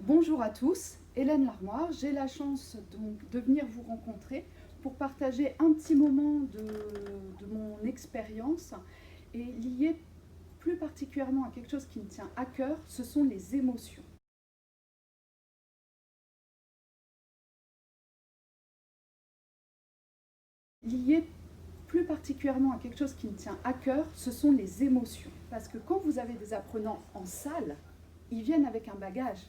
Bonjour à tous, Hélène Larmoire. J'ai la chance donc de venir vous rencontrer pour partager un petit moment de mon expérience et lié plus particulièrement à quelque chose qui me tient à cœur, ce sont les émotions. Lié plus particulièrement à quelque chose qui me tient à cœur, ce sont les émotions. Parce que quand vous avez des apprenants en salle, ils viennent avec un bagage.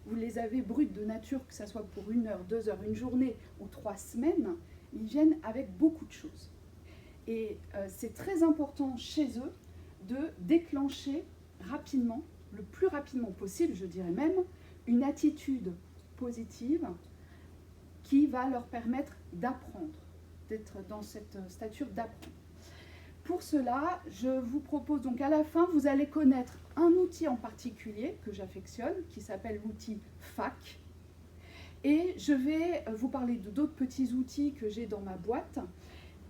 Vous les avez bruts de nature, que ce soit pour 1 heure, 2 heures, une journée ou 3 semaines, ils viennent avec beaucoup de choses. Et c'est très important chez eux de déclencher rapidement, le plus rapidement possible, je dirais même, une attitude positive qui va leur permettre d'apprendre, d'être dans cette stature d'apprendre. Pour cela, je vous propose donc à la fin, vous allez connaître un outil en particulier que j'affectionne, qui s'appelle l'outil FAC. Et je vais vous parler d'autres petits outils que j'ai dans ma boîte,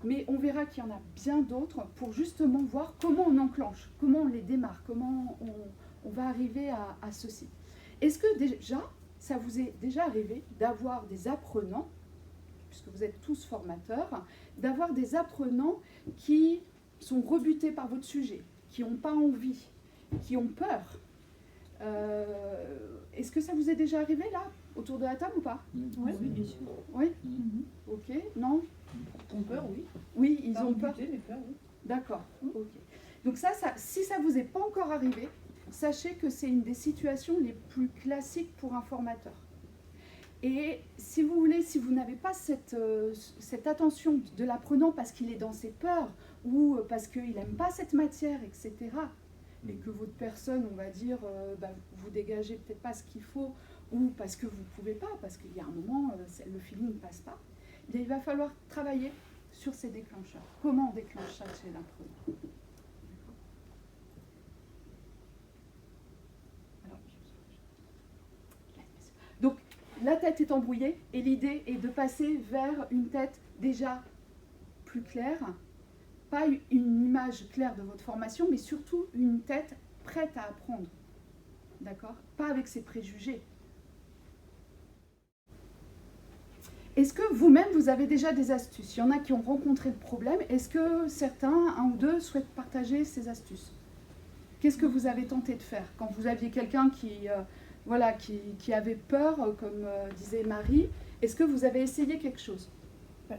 mais on verra qu'il y en a bien d'autres pour justement voir comment on enclenche, comment on les démarre, comment on va arriver à ceci. Est-ce que déjà, ça vous est déjà arrivé d'avoir des apprenants, puisque vous êtes tous formateurs, d'avoir des apprenants qui sont rebutés par votre sujet, qui n'ont pas envie, qui ont peur. Est-ce que ça vous est déjà arrivé là, autour de la table ou pas? Oui, bien sûr. Oui. Ok. Non? Ils ont peur, oui. Oui, ils Pas ont peur. rebuté, mais peur, oui. D'accord. Ok. Donc si ça vous est pas encore arrivé, sachez que c'est une des situations les plus classiques pour un formateur. Et si vous voulez, si vous n'avez pas cette attention de l'apprenant parce qu'il est dans ses peurs ou parce qu'il n'aime pas cette matière, etc., et que votre personne, on va dire, vous dégagez peut-être pas ce qu'il faut ou parce que vous ne pouvez pas, parce qu'il y a un moment, le feeling ne passe pas, eh bien, il va falloir travailler sur ces déclencheurs. Comment on déclenche ça chez l'apprenant? Donc, la tête est embrouillée et l'idée est de passer vers une tête déjà plus claire, pas une image claire de votre formation, mais surtout une tête prête à apprendre, d'accord? Pas avec ses préjugés. Est-ce que vous-même, vous avez déjà des astuces? Il y en a qui ont rencontré le problème. Est-ce que certains, un ou deux, souhaitent partager ces astuces? Qu'est-ce que vous avez tenté de faire quand vous aviez quelqu'un qui avait peur, comme disait Marie? Est-ce que vous avez essayé quelque chose?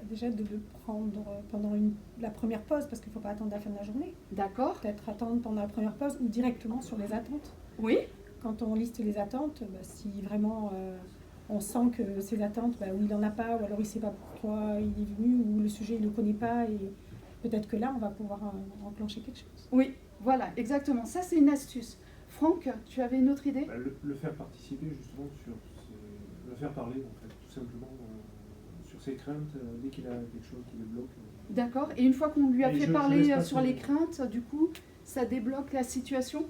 Déjà de le prendre pendant la première pause, parce qu'il ne faut pas attendre la fin de la journée. D'accord. Peut-être attendre pendant la première pause ou directement sur les attentes. Oui. Quand on liste les attentes, si vraiment on sent que ces attentes, ou il n'en a pas, ou alors il ne sait pas pourquoi il est venu, ou le sujet il ne le connaît pas, et peut-être que là on va pouvoir enclencher quelque chose. Oui, voilà, exactement. Ça c'est une astuce. Franck, tu avais une autre idée? Le faire participer justement le faire parler en fait, tout simplement sur ses craintes dès qu'il a quelque chose qui le bloque. D'accord. Et une fois qu'on lui a fait parler sur les craintes, craintes, du coup, ça débloque la situation?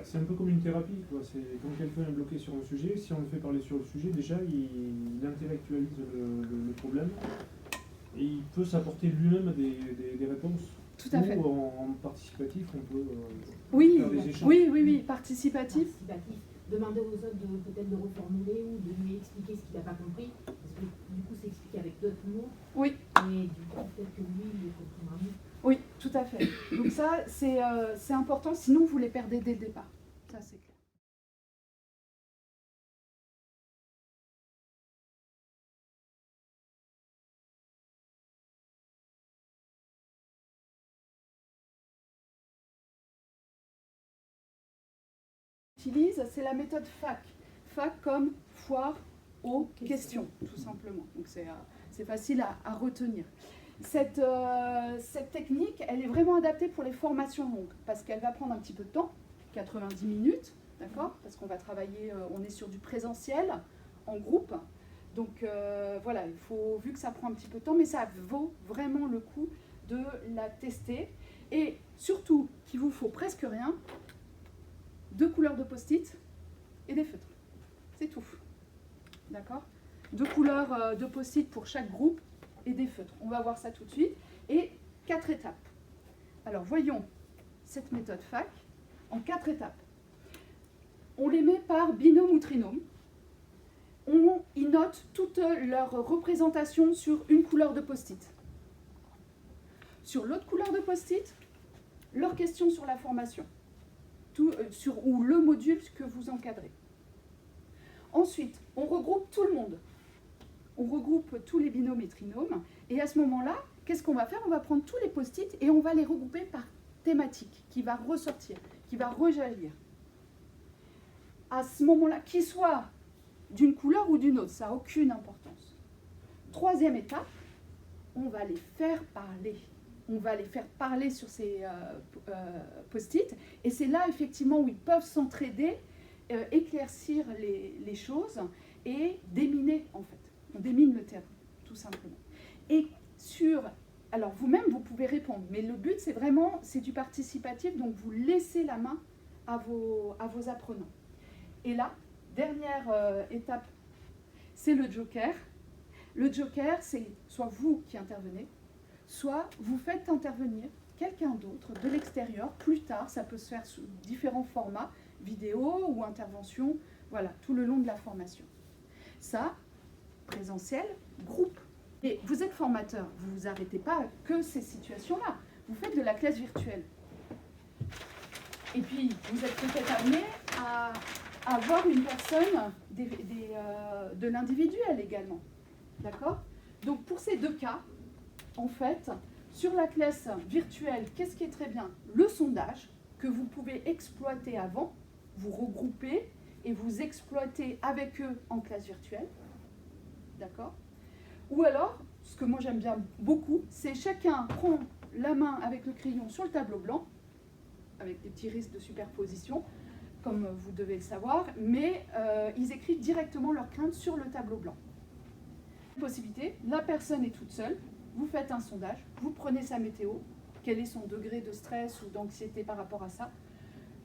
c'est un peu comme une thérapie, quoi. C'est quand quelqu'un est bloqué sur un sujet, si on le fait parler sur le sujet, déjà il intellectualise le problème et il peut s'apporter lui-même des réponses. Tout à fait. Ou en participatif, on peut Oui, faire des échanges. oui, participatif. Demander aux autres peut-être de reformuler ou de lui expliquer ce qu'il n'a pas compris, parce que du coup c'est expliqué avec d'autres mots, Oui, et du coup peut-être que lui il comprendra mieux. oui, tout à fait. Donc ça, c'est important, sinon vous les perdez dès le départ. Ça, c'est clair. C'est la méthode FAC. FAC comme foire aux questions, tout simplement. Donc c'est facile à retenir. Cette technique, elle est vraiment adaptée pour les formations longues, parce qu'elle va prendre un petit peu de temps, 90 minutes, d'accord? Parce qu'on va travailler, on est sur du présentiel, en groupe. Donc voilà, vu que ça prend un petit peu de temps, mais ça vaut vraiment le coup de la tester. Et surtout, qu'il vous faut presque rien, 2 couleurs de post-it et des feutres. C'est tout. D'accord? 2 couleurs de post-it pour chaque groupe et des feutres. On va voir ça tout de suite. Et 4 étapes. Alors voyons cette méthode FAC en 4 étapes. On les met par binôme ou trinôme. ils notent toute leur représentation sur une couleur de post-it. Sur l'autre couleur de post-it, leurs questions sur la formation, ou le module que vous encadrez. Ensuite, on regroupe tout le monde. On regroupe tous les binômes et trinômes. Et à ce moment-là, qu'est-ce qu'on va faire? On va prendre tous les post-it et on va les regrouper par thématique, qui va ressortir, qui va rejaillir. À ce moment-là, qu'ils soient d'une couleur ou d'une autre, ça n'a aucune importance. Troisième étape, on va les faire parler. On va les faire parler sur ces post-it. Et c'est là, effectivement, où ils peuvent s'entraider, éclaircir les choses et déminer, en fait. On démine le terrain, tout simplement. Et alors vous-même, vous pouvez répondre, mais le but, c'est vraiment, c'est du participatif, donc vous laissez la main à vos apprenants. Et là, dernière étape, c'est le joker. Le joker, c'est soit vous qui intervenez, soit vous faites intervenir quelqu'un d'autre de l'extérieur. Plus tard, ça peut se faire sous différents formats, vidéo ou intervention, voilà, tout le long de la formation. Ça, présentiel, groupe. Et vous êtes formateur, vous ne vous arrêtez pas que ces situations-là. Vous faites de la classe virtuelle. Et puis, vous êtes peut-être amené à avoir une personne de l'individuel également. D'accord? Donc, pour ces deux cas, en fait, sur la classe virtuelle, qu'est-ce qui est très bien? Le sondage, que vous pouvez exploiter avant, vous regrouper et vous exploiter avec eux en classe virtuelle. D'accord? Ou alors, ce que moi j'aime bien beaucoup, c'est chacun prend la main avec le crayon sur le tableau blanc, avec des petits risques de superposition, comme vous devez le savoir, mais ils écrivent directement leurs craintes sur le tableau blanc. Possibilité, la personne est toute seule, vous faites un sondage, vous prenez sa météo, quel est son degré de stress ou d'anxiété par rapport à ça.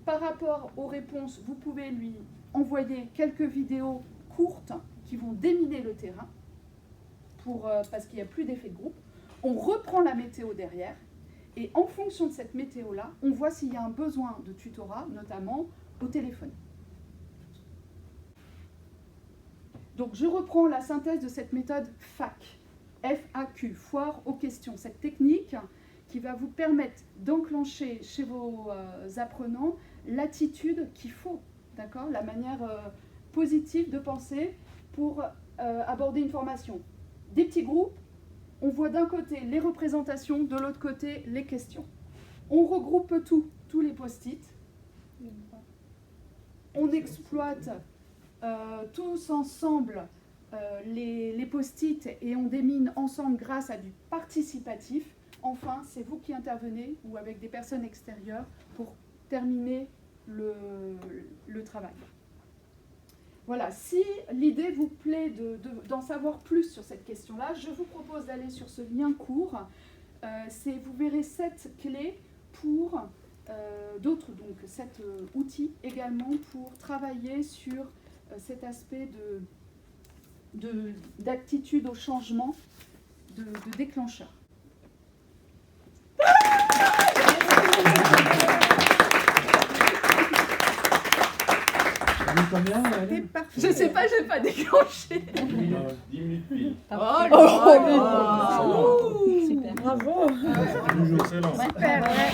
Par rapport aux réponses, vous pouvez lui envoyer quelques vidéos courtes qui vont déminer le terrain, parce qu'il n'y a plus d'effet de groupe. On reprend la météo derrière, et en fonction de cette météo-là, on voit s'il y a un besoin de tutorat, notamment au téléphone. Donc je reprends la synthèse de cette méthode FAQ, F-A-Q, foire aux questions. Cette technique qui va vous permettre d'enclencher chez vos apprenants l'attitude qu'il faut, d'accord, la manière positive de penser pour aborder une formation. Des petits groupes, on voit d'un côté les représentations, de l'autre côté les questions. On regroupe tous les post-it. On exploite tous ensemble les post-it et on démine ensemble grâce à du participatif. Enfin, c'est vous qui intervenez ou avec des personnes extérieures pour terminer le travail. Voilà, si l'idée vous plaît d'en savoir plus sur cette question-là, je vous propose d'aller sur ce lien court. Vous verrez 7 clés pour d'autres, donc 7 outils également pour travailler sur cet aspect d'aptitude au changement, de déclencheur. Je sais pas, je n'ai pas déclenché. 10 minutes pile. Super. Bravo. Toujours excellent. Super, ouais.